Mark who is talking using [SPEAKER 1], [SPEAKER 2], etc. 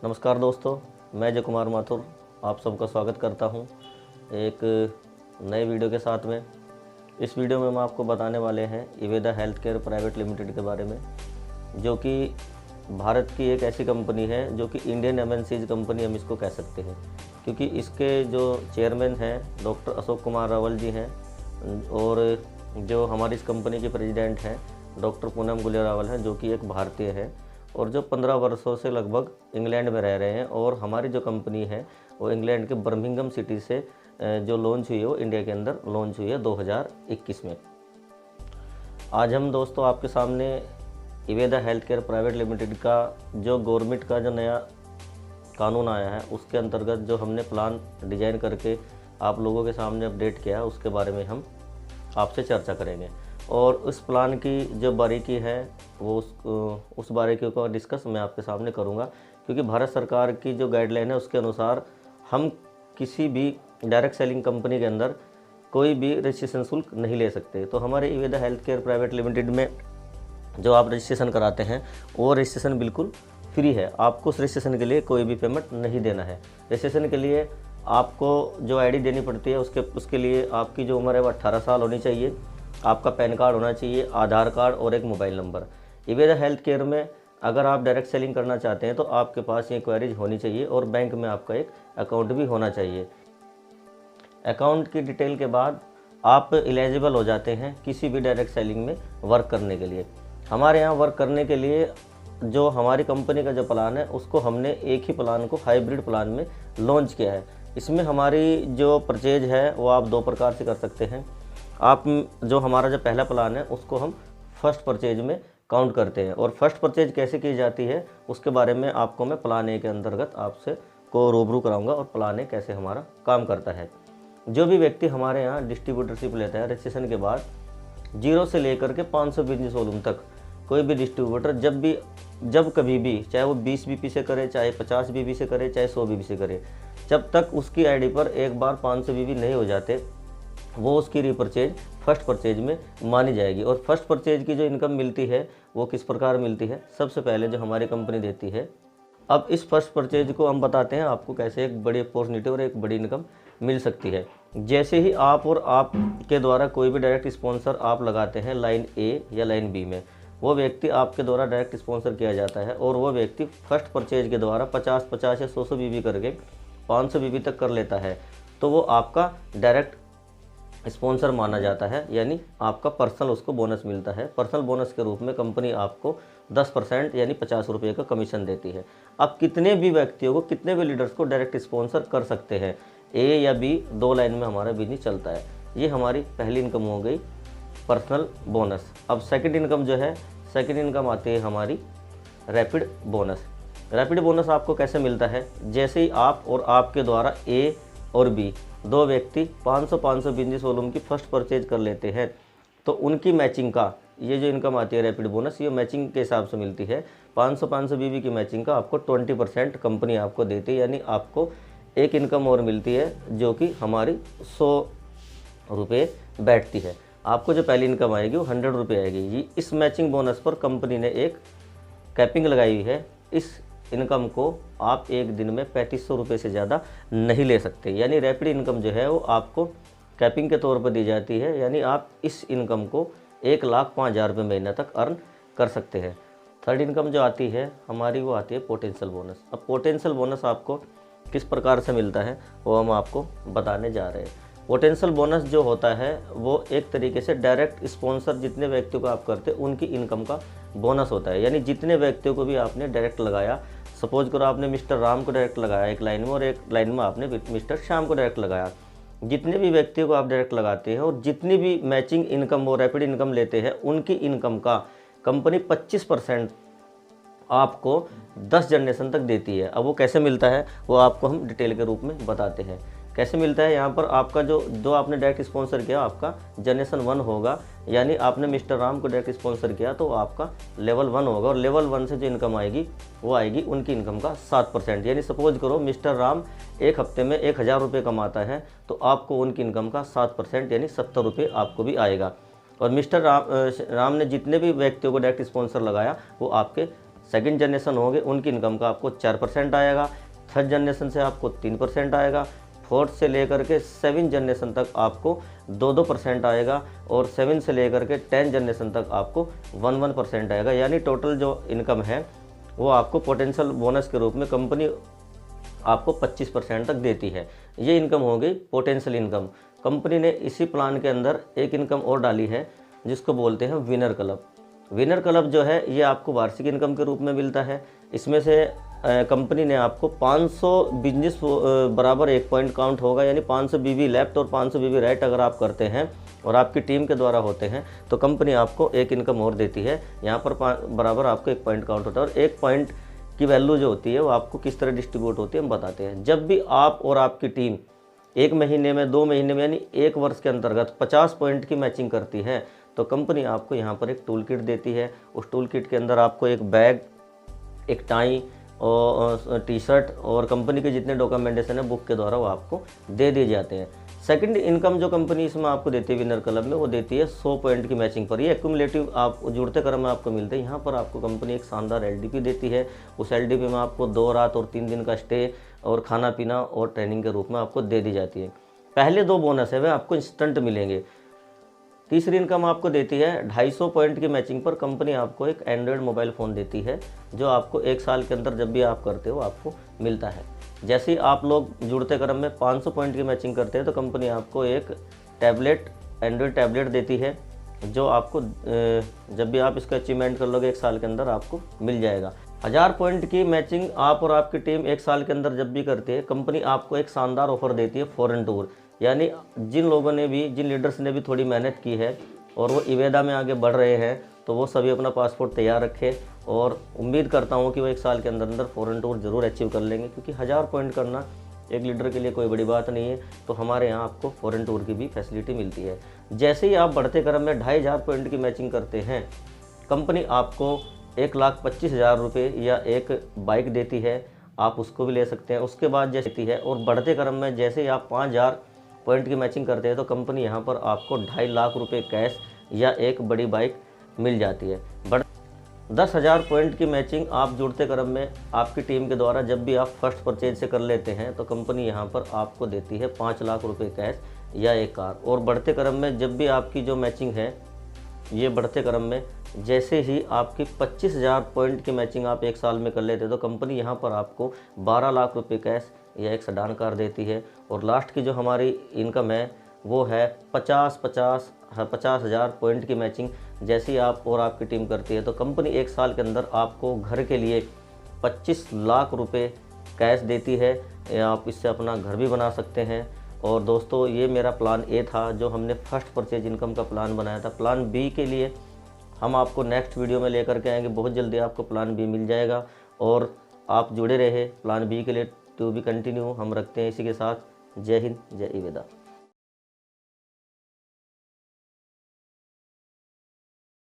[SPEAKER 1] नमस्कार दोस्तों, मैं जय कुमार माथुर आप सबका स्वागत करता हूं एक नए वीडियो के साथ में। इस वीडियो में हम आपको बताने वाले हैं इवेदा हेल्थ केयर प्राइवेट लिमिटेड के बारे में, जो कि भारत की एक ऐसी कंपनी है जो कि इंडियन एमएनसीज कंपनी हम इसको कह सकते हैं, क्योंकि इसके जो चेयरमैन हैं डॉक्टर अशोक कुमार रावल जी हैं और जो हमारी इस कंपनी के प्रेसिडेंट हैं डॉक्टर पूनम गुलिया रावल हैं, जो कि एक भारतीय है और जो 15 वर्षों से लगभग इंग्लैंड में रह रहे हैं। और हमारी जो कंपनी है वो इंग्लैंड के बर्मिंघम सिटी से जो लॉन्च हुई है वो इंडिया के अंदर लॉन्च हुई है 2021 में। आज हम दोस्तों आपके सामने इवेदा हेल्थ केयर प्राइवेट लिमिटेड का जो गवर्नमेंट का जो नया कानून आया है उसके अंतर्गत जो हमने प्लान डिजाइन करके आप लोगों के सामने अपडेट किया है उसके बारे में हम आपसे चर्चा करेंगे। और उस प्लान की जो बारीकी है वो उस बारीकियों का डिस्कस मैं आपके सामने करूंगा, क्योंकि भारत सरकार की जो गाइडलाइन है उसके अनुसार हम किसी भी डायरेक्ट सेलिंग कंपनी के अंदर कोई भी रजिस्ट्रेशन शुल्क नहीं ले सकते। तो हमारे इवेदा हेल्थ केयर प्राइवेट लिमिटेड में जो आप रजिस्ट्रेशन कराते हैं वो रजिस्ट्रेशन बिल्कुल फ्री है। आपको उस रजिस्ट्रेशन के लिए कोई भी पेमेंट नहीं देना है। रजिस्ट्रेशन के लिए आपको जो आईडी देनी पड़ती है उसके लिए आपकी जो उम्र है वो 18 साल होनी चाहिए, आपका पैन कार्ड होना चाहिए, आधार कार्ड और एक मोबाइल नंबर। इवेदा हेल्थ केयर में अगर आप डायरेक्ट सेलिंग करना चाहते हैं तो आपके पास ये क्वेरीज होनी चाहिए और बैंक में आपका एक अकाउंट भी होना चाहिए। अकाउंट की डिटेल के बाद आप एलिजिबल हो जाते हैं किसी भी डायरेक्ट सेलिंग में वर्क करने के लिए। हमारे यहाँ वर्क करने के लिए जो हमारी कंपनी का जो प्लान है उसको हमने एक ही प्लान को हाइब्रिड प्लान में लॉन्च किया है। इसमें हमारी जो परचेज है वो आप दो प्रकार से कर सकते हैं। आप जो हमारा जो पहला प्लान है उसको हम फर्स्ट परचेज में काउंट करते हैं, और फर्स्ट परचेज कैसे की जाती है उसके बारे में आपको मैं प्लान ए के अंतर्गत आपसे को रूबरू कराऊंगा और प्लान ए कैसे हमारा काम करता है। जो भी व्यक्ति हमारे यहाँ डिस्ट्रीब्यूटरशिप लेता है रजिस्ट्रेशन के बाद 0 से लेकर के 500 बिजनेस वॉल्यूम तक कोई भी डिस्ट्रीब्यूटर जब कभी भी, चाहे वो 20 बीपी से करे, चाहे 50 बीबी से करे, चाहे 100 बीबी से करे, जब तक उसकी आईडी पर एक बार 500 बीबी नहीं हो जाते वो उसकी रीपरचेज फर्स्ट परचेज में मानी जाएगी। और फर्स्ट परचेज की जो इनकम मिलती है वो किस प्रकार मिलती है, सबसे पहले जो हमारी कंपनी देती है। अब इस फर्स्ट परचेज को हम बताते हैं आपको कैसे एक बड़ी अपॉर्चुनिटी और एक बड़ी इनकम मिल सकती है। जैसे ही आप और आपके द्वारा कोई भी डायरेक्ट स्पॉन्सर आप लगाते हैं लाइन ए या लाइन बी में, वो व्यक्ति आपके द्वारा डायरेक्ट स्पॉन्सर किया जाता है और वो व्यक्ति फर्स्ट परचेज के द्वारा 50-50 या 100 बीबी करके 500 बीबी तक कर लेता है, तो वो आपका डायरेक्ट स्पॉन्सर माना जाता है, यानी आपका पर्सनल उसको बोनस मिलता है। पर्सनल बोनस के रूप में कंपनी आपको 10% यानी 50 रुपये का कमीशन देती है। अब कितने भी व्यक्तियों को, कितने भी लीडर्स को डायरेक्ट स्पॉन्सर कर सकते हैं, ए या बी, दो लाइन में हमारा बिजनेस चलता है। ये हमारी पहली इनकम हो गई पर्सनल बोनस। अब सेकंड इनकम जो है, सेकंड इनकम आती है हमारी रैपिड बोनस। रैपिड बोनस आपको कैसे मिलता है, जैसे ही आप और आपके द्वारा ए और बी दो व्यक्ति 500-500 बिजनेस वॉल्यूम की फर्स्ट परचेज कर लेते हैं तो उनकी मैचिंग का ये जो इनकम आती है रैपिड बोनस, ये मैचिंग के हिसाब से मिलती है। 500-500 बीबी की मैचिंग का आपको 20% कंपनी आपको देती है, यानी आपको एक इनकम और मिलती है जो कि हमारी 100 रुपये बैठती है। आपको जो पहली इनकम आएगी वो 100 रुपये आएगी। इस मैचिंग बोनस पर कंपनी ने एक कैपिंग लगाई हुई है। इस इनकम को आप एक दिन में 3500 रुपये से ज़्यादा नहीं ले सकते, यानी रैपिड इनकम जो है वो आपको कैपिंग के तौर पर दी जाती है, यानी आप इस इनकम को 1,05,000 रुपये महीना तक अर्न कर सकते हैं। थर्ड इनकम जो आती है हमारी वो आती है पोटेंशियल बोनस। अब पोटेंशियल बोनस आपको किस प्रकार से मिलता है वो हम आपको बताने जा रहे हैं। पोटेंशियल बोनस जो होता है वो एक तरीके से डायरेक्ट स्पॉन्सर जितने व्यक्तियों को आप करते हैं उनकी इनकम का बोनस होता है, यानी जितने व्यक्तियों को भी आपने डायरेक्ट लगाया, सपोज करो आपने मिस्टर राम को डायरेक्ट लगाया एक लाइन में और एक लाइन में आपने मिस्टर श्याम को डायरेक्ट लगाया, जितने भी व्यक्तियों को आप डायरेक्ट लगाते हैं और जितनी भी मैचिंग इनकम वो रैपिड इनकम लेते हैं उनकी इनकम का कंपनी 25% आपको 10 जनरेशन तक देती है। अब वो कैसे मिलता है वो आपको हम डिटेल के रूप में बताते हैं। कैसे मिलता है, यहाँ पर आपका जो आपने डायरेक्ट स्पॉन्सर किया आपका जनरेशन 1 होगा, यानी आपने मिस्टर राम को डायरेक्ट स्पॉन्सर किया तो आपका लेवल 1 होगा और लेवल 1 से जो इनकम आएगी वो आएगी उनकी इनकम का 7%। यानी सपोज करो मिस्टर राम एक हफ्ते में 1000 रुपये कमाता है तो आपको उनकी इनकम का 7% यानी 70 रुपये आपको भी आएगा। और मिस्टर राम ने जितने भी व्यक्तियों को डायरेक्ट स्पॉन्सर लगाया वो आपके सेकंड जनरेशन होंगे उनकी इनकम का आपको 4% आएगा, थर्ड जनरेशन से आपको 3% आएगा, फोर्थ से लेकर के 7 जनरेशन तक आपको 2% आएगा, और 7 से लेकर के 10 जनरेशन तक आपको 1% आएगा। यानी टोटल जो इनकम है वो आपको पोटेंशियल बोनस के रूप में कंपनी आपको 25% तक देती है। ये इनकम हो गई पोटेंशियल इनकम। कंपनी ने इसी प्लान के अंदर एक इनकम और डाली है जिसको बोलते हैं विनर क्लब। विनर क्लब जो है ये आपको वार्षिक इनकम के रूप में मिलता है। इसमें से कंपनी ने आपको 500 बिजनेस बराबर 1 पॉइंट काउंट होगा, यानी 500 बीबी लेफ्ट और 500 बीबी राइट अगर आप करते हैं और आपकी टीम के द्वारा होते हैं तो कंपनी आपको एक इनकम और देती है। यहाँ पर बराबर आपको 1 पॉइंट काउंट होता है, और 1 पॉइंट की वैल्यू जो होती है वो आपको किस तरह डिस्ट्रीब्यूट होती है हम बताते हैं। जब भी आप और आपकी टीम 1 महीने में, 2 महीने में, यानी 1 वर्ष के अंतर्गत 50 पॉइंट की मैचिंग करती है तो कंपनी आपको यहाँ पर एक टूल किट देती है। उस टूल किट के अंदर आपको एक बैग, एक टाई और टी-शर्ट और कंपनी के जितने डॉक्यूमेंटेशन है बुक के द्वारा वो आपको दे दिए जाते हैं। सेकंड इनकम जो कंपनी इसमें आपको देती है विनर क्लब में, वो देती है 100 पॉइंट की मैचिंग पर। ये एक्यूमुलेटिव आप जुड़ते क्रम में आपको मिलते हैं। यहाँ पर आपको कंपनी एक शानदार LDP देती है। उस LDP में आपको 2 रात और 3 दिन का स्टे और खाना पीना और ट्रेनिंग के रूप में आपको दे दी जाती है। पहले 2 बोनस है वे आपको इंस्टेंट मिलेंगे। तीसरी इनकम आपको देती है 250 पॉइंट की मैचिंग पर कंपनी आपको एक एंड्रॉयड मोबाइल फ़ोन देती है, जो आपको 1 साल के अंदर जब भी आप करते हो आपको मिलता है। जैसे ही आप लोग जुड़ते क्रम में 500 पॉइंट की मैचिंग करते हैं तो कंपनी आपको एक टैबलेट, एंड्रॉयड टैबलेट देती है, जो आपको जब भी आप इसका अचीवमेंट कर लोगे 1 साल के अंदर आपको मिल जाएगा। 1000 पॉइंट की मैचिंग आप और आपकी टीम 1 साल के अंदर जब भी करती है, कंपनी आपको एक शानदार ऑफर देती है फॉरेन टूर। यानी जिन लोगों ने भी, जिन लीडर्स ने भी थोड़ी मेहनत की है और वो इवेदा में आगे बढ़ रहे हैं, तो वो सभी अपना पासपोर्ट तैयार रखें, और उम्मीद करता हूँ कि वो 1 साल के अंदर अंदर फॉरेन टूर जरूर अचीव कर लेंगे, क्योंकि 1000 पॉइंट करना एक लीडर के लिए कोई बड़ी बात नहीं है। तो हमारे यहाँ आपको फॉरेन टूर की भी फैसिलिटी मिलती है। जैसे ही आप बढ़ते क्रम में 2500 पॉइंट की मैचिंग करते हैं, कंपनी आपको 1,25,000 रुपये या एक बाइक देती है, आप उसको भी ले सकते हैं। उसके बाद जैसे है, और बढ़ते क्रम में जैसे ही आप 5000 पॉइंट की मैचिंग करते हैं तो कंपनी यहाँ पर आपको 2.5 लाख रुपये कैश या एक बड़ी बाइक मिल जाती है। 10,000 पॉइंट की मैचिंग आप जुड़ते क्रम में आपकी टीम के द्वारा जब भी आप फर्स्ट परचेज से कर लेते हैं तो कंपनी यहाँ पर आपको देती है 5 लाख रुपये कैश या एक कार। और बढ़ते क्रम में जब भी आपकी जो मैचिंग है, ये बढ़ते क्रम में जैसे ही आपकी 25,000 पॉइंट की मैचिंग आप 1 साल में कर लेते हैं तो कंपनी यहाँ पर आपको 12 लाख रुपये कैश या एक सेडान कार देती है। और लास्ट की जो हमारी इनकम है वो है 50,000 पॉइंट की मैचिंग जैसी आप और आपकी टीम करती है तो कंपनी 1 साल के अंदर आपको घर के लिए 25 लाख रुपए कैश देती है। आप इससे अपना घर भी बना सकते हैं। और दोस्तों, ये मेरा प्लान ए था जो हमने फर्स्ट परचेज इनकम का प्लान बनाया था। प्लान बी के लिए हम आपको नेक्स्ट वीडियो में लेकर के आएंगे। बहुत जल्दी आपको प्लान बी मिल जाएगा और आप जुड़े रहे। प्लान बी के लिए टू बी कंटिन्यू हम रखते हैं इसी के साथ। जय हिंद, जय इवेदा।